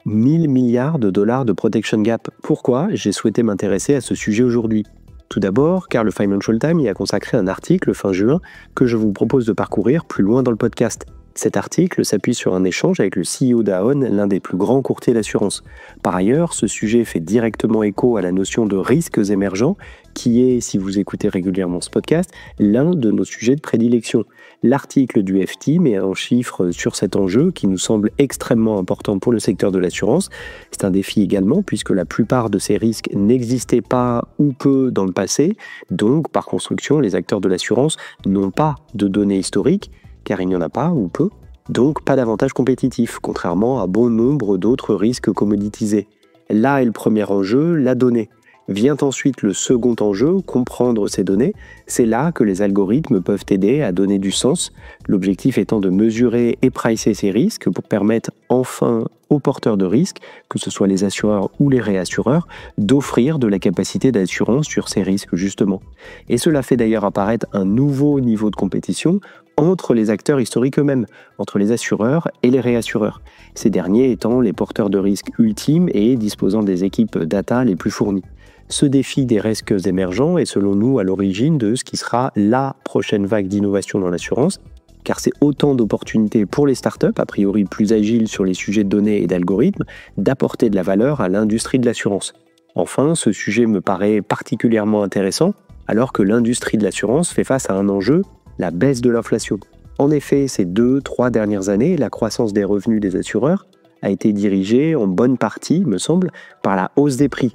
1000 milliards de dollars de protection gap. Pourquoi j'ai souhaité m'intéresser à ce sujet aujourd'hui? Tout d'abord, car le Financial Times y a consacré un article fin juin que je vous propose de parcourir plus loin dans le podcast. Cet article s'appuie sur un échange avec le CEO d'Aon, l'un des plus grands courtiers d'assurance. Par ailleurs, ce sujet fait directement écho à la notion de risques émergents, qui est, si vous écoutez régulièrement ce podcast, l'un de nos sujets de prédilection. L'article du FT met un chiffre sur cet enjeu qui nous semble extrêmement important pour le secteur de l'assurance. C'est un défi également puisque la plupart de ces risques n'existaient pas ou peu dans le passé. Donc, par construction, les acteurs de l'assurance n'ont pas de données historiques, car il n'y en a pas ou peu, donc pas d'avantage compétitif, contrairement à bon nombre d'autres risques commoditisés. Là est le premier enjeu, la donnée. Vient ensuite le second enjeu, comprendre ces données. C'est là que les algorithmes peuvent aider à donner du sens, l'objectif étant de mesurer et pricer ces risques pour permettre enfin aux porteurs de risques, que ce soit les assureurs ou les réassureurs, d'offrir de la capacité d'assurance sur ces risques justement. Et cela fait d'ailleurs apparaître un nouveau niveau de compétition entre les acteurs historiques eux-mêmes, entre les assureurs et les réassureurs. Ces derniers étant les porteurs de risques ultimes et disposant des équipes data les plus fournies. Ce défi des risques émergents est selon nous à l'origine de ce qui sera la prochaine vague d'innovation dans l'assurance, car c'est autant d'opportunités pour les startups, a priori plus agiles sur les sujets de données et d'algorithmes, d'apporter de la valeur à l'industrie de l'assurance. Enfin, ce sujet me paraît particulièrement intéressant, alors que l'industrie de l'assurance fait face à un enjeu, la baisse de l'inflation. En effet, ces 2-3 dernières années, la croissance des revenus des assureurs a été dirigée en bonne partie, me semble, par la hausse des prix.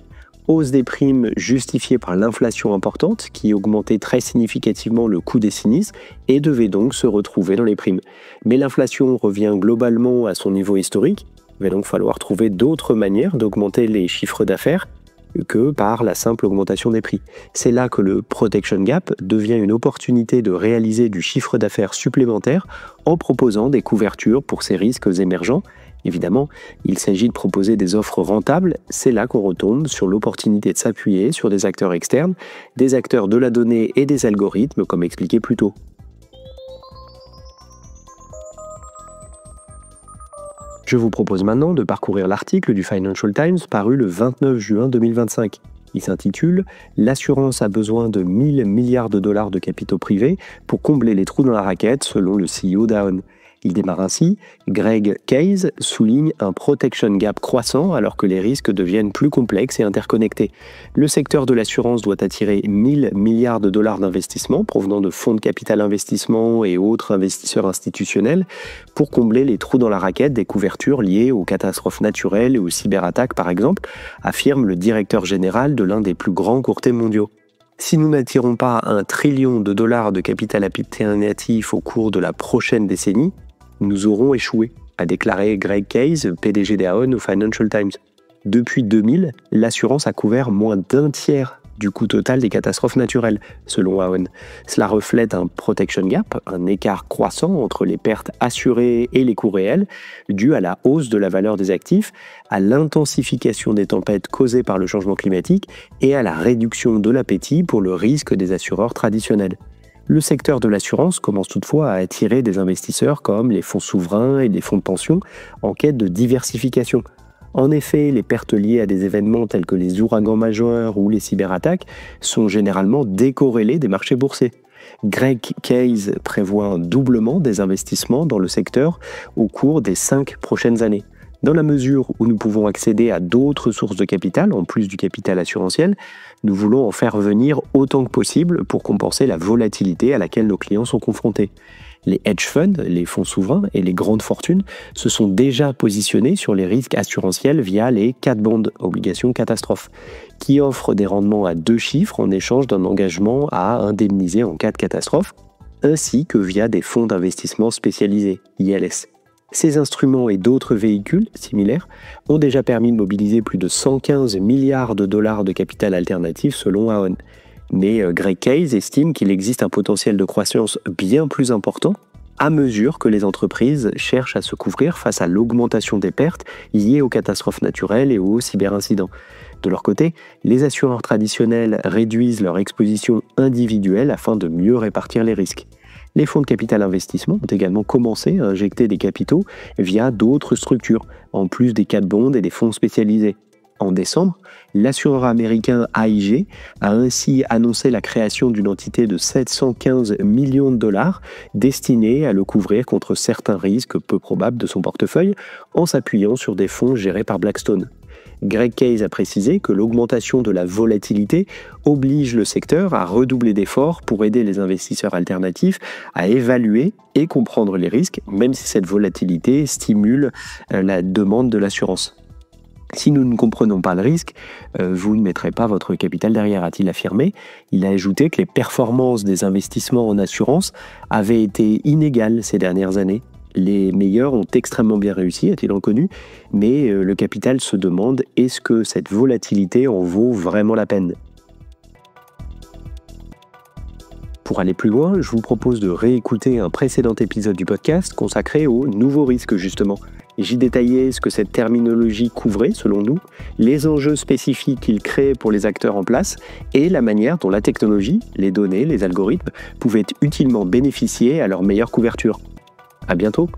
Hausse des primes justifiée par l'inflation importante qui augmentait très significativement le coût des sinistres et devait donc se retrouver dans les primes. Mais l'inflation revient globalement à son niveau historique. Il va donc falloir trouver d'autres manières d'augmenter les chiffres d'affaires que par la simple augmentation des prix. C'est là que le Protection Gap devient une opportunité de réaliser du chiffre d'affaires supplémentaire en proposant des couvertures pour ces risques émergents. Évidemment, il s'agit de proposer des offres rentables, c'est là qu'on retombe sur l'opportunité de s'appuyer sur des acteurs externes, des acteurs de la donnée et des algorithmes, comme expliqué plus tôt. Je vous propose maintenant de parcourir l'article du Financial Times paru le 29 juin 2025. Il s'intitule « L'assurance a besoin de 1000 milliards de dollars de capitaux privés pour combler les trous dans la raquette » selon le CEO d'Aon. Il démarre ainsi, Greg Case souligne un protection gap croissant alors que les risques deviennent plus complexes et interconnectés. Le secteur de l'assurance doit attirer 1000 milliards de dollars d'investissements provenant de fonds de capital investissement et autres investisseurs institutionnels pour combler les trous dans la raquette des couvertures liées aux catastrophes naturelles et aux cyberattaques par exemple, affirme le directeur général de l'un des plus grands courtiers mondiaux. Si nous n'attirons pas 1 trillion de dollars de capital alternatif au cours de la prochaine décennie, nous aurons échoué, a déclaré Greg Case, PDG d'Aon au Financial Times. Depuis 2000, l'assurance a couvert moins d'un tiers du coût total des catastrophes naturelles, selon Aon. Cela reflète un protection gap, un écart croissant entre les pertes assurées et les coûts réels, dû à la hausse de la valeur des actifs, à l'intensification des tempêtes causées par le changement climatique et à la réduction de l'appétit pour le risque des assureurs traditionnels. Le secteur de l'assurance commence toutefois à attirer des investisseurs comme les fonds souverains et les fonds de pension en quête de diversification. En effet, les pertes liées à des événements tels que les ouragans majeurs ou les cyberattaques sont généralement décorrélées des marchés boursiers. Greg Case prévoit un doublement des investissements dans le secteur au cours des 5 prochaines années. Dans la mesure où nous pouvons accéder à d'autres sources de capital, en plus du capital assurantiel, nous voulons en faire venir autant que possible pour compenser la volatilité à laquelle nos clients sont confrontés. Les hedge funds, les fonds souverains et les grandes fortunes se sont déjà positionnés sur les risques assurantiels via les cat bonds, obligations catastrophes, qui offrent des rendements à 2 chiffres en échange d'un engagement à indemniser en cas de catastrophe, ainsi que via des fonds d'investissement spécialisés, ILS. Ces instruments et d'autres véhicules similaires ont déjà permis de mobiliser plus de 115 milliards de dollars de capital alternatif selon Aon. Mais Greg Case estime qu'il existe un potentiel de croissance bien plus important à mesure que les entreprises cherchent à se couvrir face à l'augmentation des pertes liées aux catastrophes naturelles et aux cyberincidents. De leur côté, les assureurs traditionnels réduisent leur exposition individuelle afin de mieux répartir les risques. Les fonds de capital investissement ont également commencé à injecter des capitaux via d'autres structures, en plus des cat bonds et des fonds spécialisés. En décembre, l'assureur américain AIG a ainsi annoncé la création d'une entité de 715 millions de dollars destinée à le couvrir contre certains risques peu probables de son portefeuille en s'appuyant sur des fonds gérés par Blackstone. Greg Case a précisé que l'augmentation de la volatilité oblige le secteur à redoubler d'efforts pour aider les investisseurs alternatifs à évaluer et comprendre les risques, même si cette volatilité stimule la demande de l'assurance. Si nous ne comprenons pas le risque, vous ne mettrez pas votre capital derrière, a-t-il affirmé. Il a ajouté que les performances des investissements en assurance avaient été inégales ces dernières années. Les meilleurs ont extrêmement bien réussi, a-t-il reconnu, mais le capital se demande est-ce que cette volatilité en vaut vraiment la peine ? Pour aller plus loin, je vous propose de réécouter un précédent épisode du podcast consacré aux nouveaux risques justement. J'y détaillais ce que cette terminologie couvrait selon nous, les enjeux spécifiques qu'il crée pour les acteurs en place et la manière dont la technologie, les données, les algorithmes pouvaient utilement bénéficier à leur meilleure couverture. À bientôt.